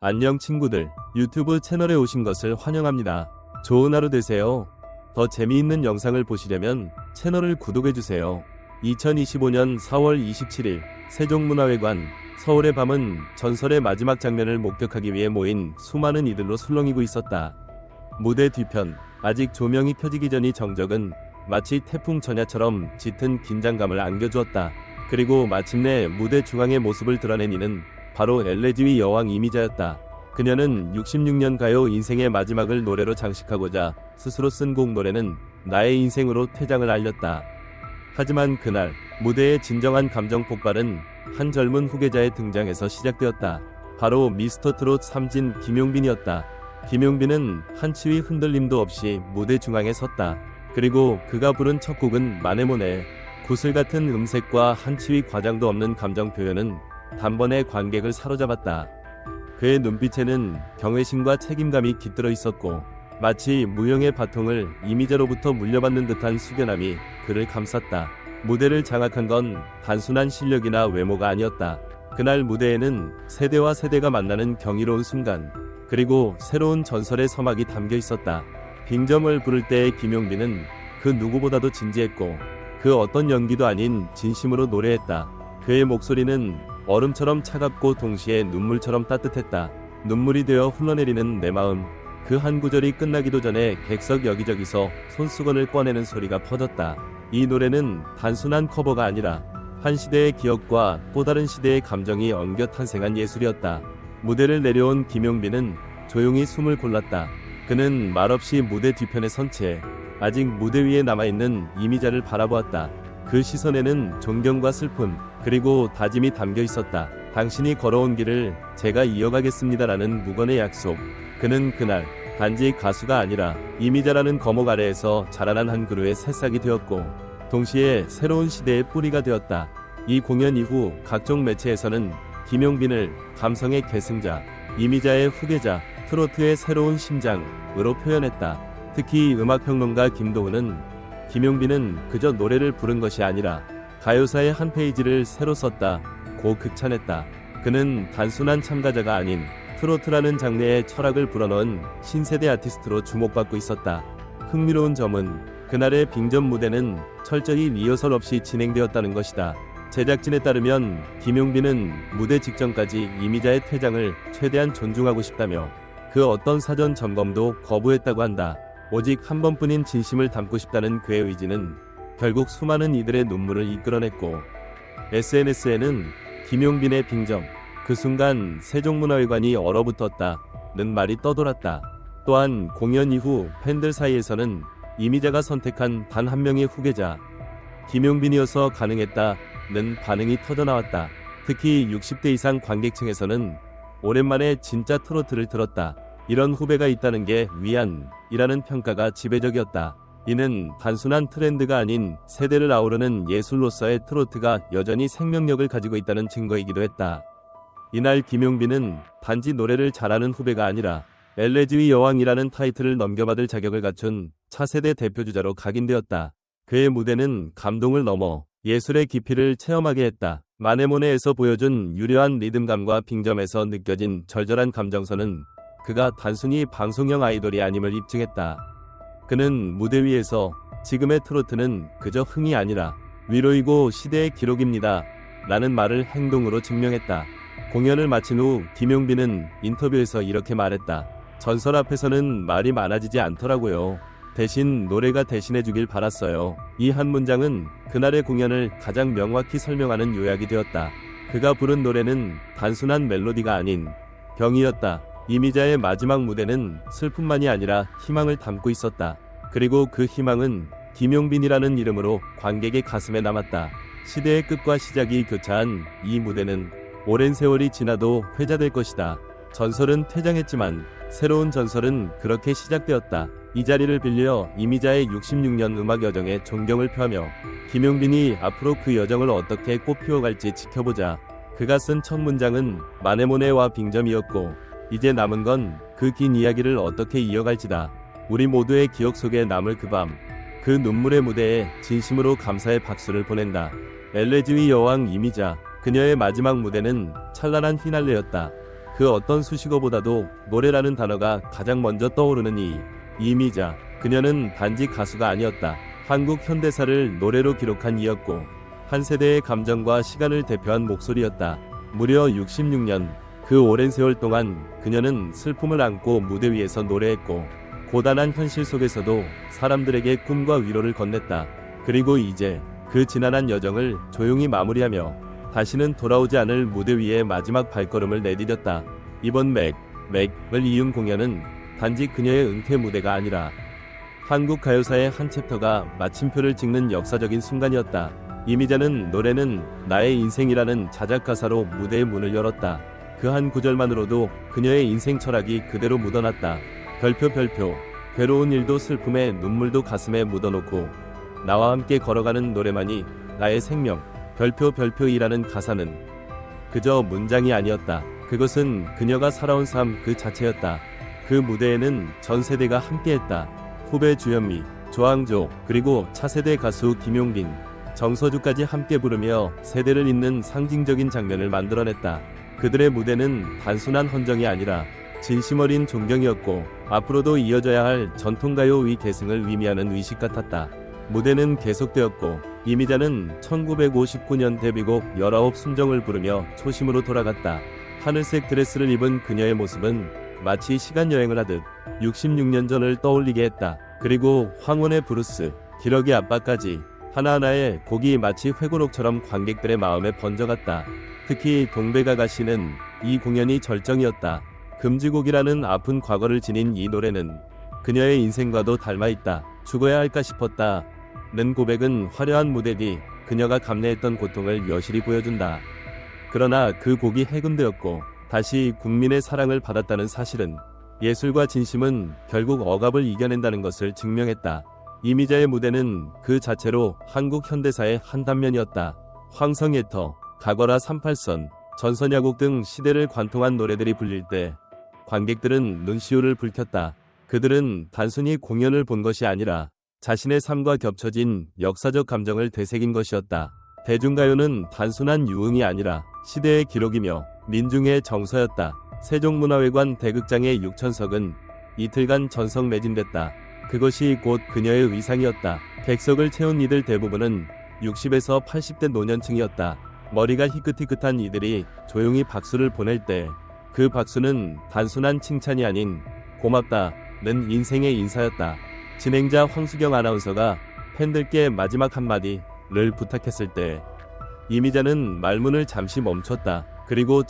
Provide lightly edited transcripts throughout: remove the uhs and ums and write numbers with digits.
안녕 친구들, 유튜브 채널에 오신 것을 환영합니다. 좋은 하루 되세요. 더 재미있는 영상을 보시려면 채널을 구독해주세요. 2025년 4월 27일 세종문화회관. 서울의 밤은 전설의 마지막 장면을 목격하기 위해 모인 수많은 이들로 술렁이고 있었다. 무대 뒤편, 아직 조명이 켜지기 전이 정적은 마치 태풍 전야처럼 짙은 긴장감을 안겨주었다. 그리고 마침내 무대 중앙의 모습을 드러낸 이는 바로 엘레지위 여왕 이미자였다. 그녀는 66년 가요 인생의 마지막을 노래로 장식하고자 스스로 쓴 곡 노래는 나의 인생으로 퇴장을 알렸다. 하지만 그날 무대의 진정한 감정 폭발은 한 젊은 후계자의 등장에서 시작되었다. 바로 미스터 트롯 3진 김용빈이었다. 김용빈은 한치의 흔들림도 없이 무대 중앙에 섰다. 그리고 그가 부른 첫 곡은 마네모네. 구슬같은 음색과 한치의 과장도 없는 감정 표현은 단번에 관객을 사로잡았다. 그의 눈빛에는 경외심과 책임감이 깃들어 있었고 마치 무용의 바통을 이미자로부터 물려받는 듯한 숙연함이 그를 감쌌다. 무대를 장악한 건 단순한 실력이나 외모가 아니었다. 그날 무대에는 세대와 세대가 만나는 경이로운 순간, 그리고 새로운 전설의 서막이 담겨 있었다. 빙점을 부를 때의 김용빈은 그 누구보다도 진지했고 그 어떤 연기도 아닌 진심으로 노래했다. 그의 목소리는 얼음처럼 차갑고 동시에 눈물처럼 따뜻했다. 눈물이 되어 흘러내리는 내 마음. 그 한 구절이 끝나기도 전에 객석 여기저기서 손수건을 꺼내는 소리가 퍼졌다. 이 노래는 단순한 커버가 아니라 한 시대의 기억과 또 다른 시대의 감정이 엉겨 탄생한 예술이었다. 무대를 내려온 김용빈은 조용히 숨을 골랐다. 그는 말없이 무대 뒤편에 선 채 아직 무대 위에 남아있는 이미자를 바라보았다. 그 시선에는 존경과 슬픔, 그리고 다짐이 담겨 있었다. 당신이 걸어온 길을 제가 이어가겠습니다라는 무건의 약속. 그는 그날 단지 가수가 아니라 이미자라는 거목 아래에서 자라난 한 그루의 새싹이 되었고 동시에 새로운 시대의 뿌리가 되었다. 이 공연 이후 각종 매체에서는 김용빈을 감성의 계승자, 이미자의 후계자, 트로트의 새로운 심장으로 표현했다. 특히 음악평론가 김도훈은 김용빈은 그저 노래를 부른 것이 아니라 가요사의 한 페이지를 새로 썼다고 극찬했다. 그는 단순한 참가자가 아닌 트로트라는 장르의 철학을 불어넣은 신세대 아티스트로 주목받고 있었다. 흥미로운 점은 그날의 빙점 무대는 철저히 리허설 없이 진행되었다는 것이다. 제작진에 따르면 김용빈은 무대 직전까지 이미자의 퇴장을 최대한 존중하고 싶다며 그 어떤 사전 점검도 거부했다고 한다. 오직 한 번뿐인 진심을 담고 싶다는 그의 의지는 결국 수많은 이들의 눈물을 이끌어냈고 SNS에는 김용빈의 빙점, 그 순간 세종문화회관이 얼어붙었다는 말이 떠돌았다. 또한 공연 이후 팬들 사이에서는 이미자가 선택한 단 한 명의 후계자, 김용빈이어서 가능했다는 반응이 터져나왔다. 특히 60대 이상 관객층에서는 오랜만에 진짜 트로트를 들었다. 이런 후배가 있다는 게 위안이라는 평가가 지배적이었다. 이는 단순한 트렌드가 아닌 세대를 아우르는 예술로서의 트로트가 여전히 생명력을 가지고 있다는 증거이기도 했다. 이날 김용빈은 단지 노래를 잘하는 후배가 아니라 엘레지위 여왕이라는 타이틀을 넘겨받을 자격을 갖춘 차세대 대표주자로 각인되었다. 그의 무대는 감동을 넘어 예술의 깊이를 체험하게 했다. 마네모네에서 보여준 유려한 리듬감과 빙점에서 느껴진 절절한 감정선은 그가 단순히 방송형 아이돌이 아님을 입증했다. 그는 무대 위에서 지금의 트로트는 그저 흥이 아니라 위로이고 시대의 기록입니다 라는 말을 행동으로 증명했다. 공연을 마친 후 김용빈은 인터뷰에서 이렇게 말했다. 전설 앞에서는 말이 많아지지 않더라고요. 대신 노래가 대신해주길 바랐어요. 이 한 문장은 그날의 공연을 가장 명확히 설명하는 요약이 되었다. 그가 부른 노래는 단순한 멜로디가 아닌 병이었다. 이미자의 마지막 무대는 슬픔만이 아니라 희망을 담고 있었다. 그리고 그 희망은 김용빈이라는 이름으로 관객의 가슴에 남았다. 시대의 끝과 시작이 교차한 이 무대는 오랜 세월이 지나도 회자될 것이다. 전설은 퇴장했지만 새로운 전설은 그렇게 시작되었다. 이 자리를 빌려 이미자의 66년 음악 여정에 존경을 표하며 김용빈이 앞으로 그 여정을 어떻게 꽃피워갈지 지켜보자. 그가 쓴 첫 문장은 마네모네와 빙점이었고 이제 남은 건 그 긴 이야기를 어떻게 이어갈지다. 우리 모두의 기억 속에 남을 그 밤, 그 눈물의 무대에 진심으로 감사의 박수를 보낸다. 엘레지위 여왕 이미자, 그녀의 마지막 무대는 찬란한 휘날레였다. 그 어떤 수식어보다도 노래라는 단어가 가장 먼저 떠오르는 이미자. 그녀는 단지 가수가 아니었다. 한국 현대사를 노래로 기록한 이였고 한 세대의 감정과 시간을 대표한 목소리였다. 무려 66년, 그 오랜 세월 동안 그녀는 슬픔을 안고 무대 위에서 노래했고 고단한 현실 속에서도 사람들에게 꿈과 위로를 건넸다. 그리고 이제 그 지난한 여정을 조용히 마무리하며 다시는 돌아오지 않을 무대 위에 마지막 발걸음을 내디뎠다. 이번 맥을 이은 공연은 단지 그녀의 은퇴 무대가 아니라 한국 가요사의 한 챕터가 마침표를 찍는 역사적인 순간이었다. 이미자는 노래는 나의 인생이라는 자작 가사로 무대의 문을 열었다. 그 한 구절만으로도 그녀의 인생 철학이 그대로 묻어났다. 별표 괴로운 일도 슬픔에 눈물도 가슴에 묻어놓고 나와 함께 걸어가는 노래만이 나의 생명. 별표이라는 가사는 그저 문장이 아니었다. 그것은 그녀가 살아온 삶 그 자체였다. 그 무대에는 전 세대가 함께했다. 후배 주현미, 조항조, 그리고 차세대 가수 김용빈, 정서주까지 함께 부르며 세대를 잇는 상징적인 장면을 만들어냈다. 그들의 무대는 단순한 헌정이 아니라 진심 어린 존경이었고 앞으로도 이어져야 할 전통가요 위 계승을 의미하는 의식 같았다. 무대는 계속되었고 이미자는 1959년 데뷔곡 19 순정을 부르며 초심으로 돌아갔다. 하늘색 드레스를 입은 그녀의 모습은 마치 시간여행을 하듯 66년 전을 떠올리게 했다. 그리고 황혼의 브루스, 기러기 아빠까지 하나하나의 곡이 마치 회고록처럼 관객들의 마음에 번져갔다. 특히 동백아가씨는 이 공연이 절정이었다. 금지곡이라는 아픈 과거를 지닌 이 노래는 그녀의 인생과도 닮아있다. 죽어야 할까 싶었다. 는 고백은 화려한 무대 뒤 그녀가 감내했던 고통을 여실히 보여준다. 그러나 그 곡이 해금되었고 다시 국민의 사랑을 받았다는 사실은 예술과 진심은 결국 억압을 이겨낸다는 것을 증명했다. 이미자의 무대는 그 자체로 한국 현대사의 한 단면이었다. 황성예터, 가거라 38선, 전선야곡 등 시대를 관통한 노래들이 불릴 때 관객들은 눈시울을 붉혔다. 그들은 단순히 공연을 본 것이 아니라 자신의 삶과 겹쳐진 역사적 감정을 되새긴 것이었다. 대중가요는 단순한 유흥이 아니라 시대의 기록이며 민중의 정서였다. 세종문화회관 대극장의 6천석은 이틀간 전석 매진됐다. 그것이 곧 그녀의 의상이었다. 객석을 채운 이들 대부분은 60에서 80대 노년층이었다. 머리가 희끗희끗한 이들이 조용히 박수를 보낼 때 그 박수는 단순한 칭찬이 아닌 고맙다는 인생의 인사였다. 진행자 황수경 아나운서가 팬들께 마지막 한마디를 부탁했을 때 이미자는 말문을 잠시 멈췄다. 그리고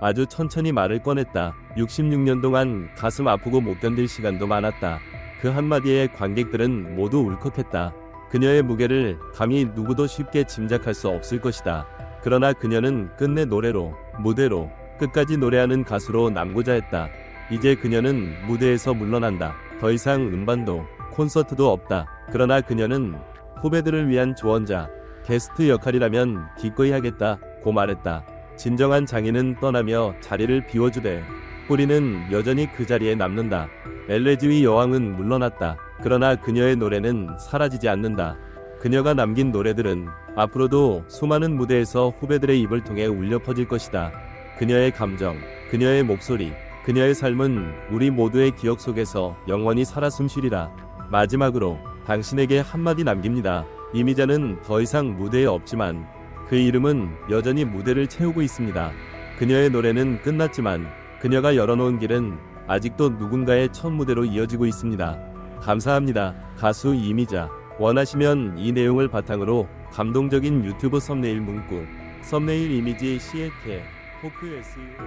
아주 천천히 말을 꺼냈다. 66년 동안 가슴 아프고 못 견딜 시간도 많았다. 그 한마디에 관객들은 모두 울컥했다. 그녀의 무게를 감히 누구도 쉽게 짐작할 수 없을 것이다. 그러나 그녀는 끝내 무대로 끝까지 노래하는 가수로 남고자 했다. 이제 그녀는 무대에서 물러난다. 더 이상 음반도 콘서트도 없다. 그러나 그녀는 후배들을 위한 조언자, 게스트 역할이라면 기꺼이 하겠다고 말했다. 진정한 장인은 떠나며 자리를 비워주되 뿌리는 여전히 그 자리에 남는다. 엘레지위 여왕은 물러났다. 그러나 그녀의 노래는 사라지지 않는다. 그녀가 남긴 노래들은 앞으로도 수많은 무대에서 후배들의 입을 통해 울려 퍼질 것이다. 그녀의 감정, 그녀의 목소리, 그녀의 삶은 우리 모두의 기억 속에서 영원히 살아 숨쉬리라. 마지막으로 당신에게 한마디 남깁니다. 이미자는 더 이상 무대에 없지만 그 이름은 여전히 무대를 채우고 있습니다. 그녀의 노래는 끝났지만 그녀가 열어놓은 길은 아직도 누군가의 첫 무대로 이어지고 있습니다. 감사합니다. 가수 이미자. 원하시면 이 내용을 바탕으로 감동적인 유튜브 썸네일 문구, 썸네일 이미지 CLK, 포크 SU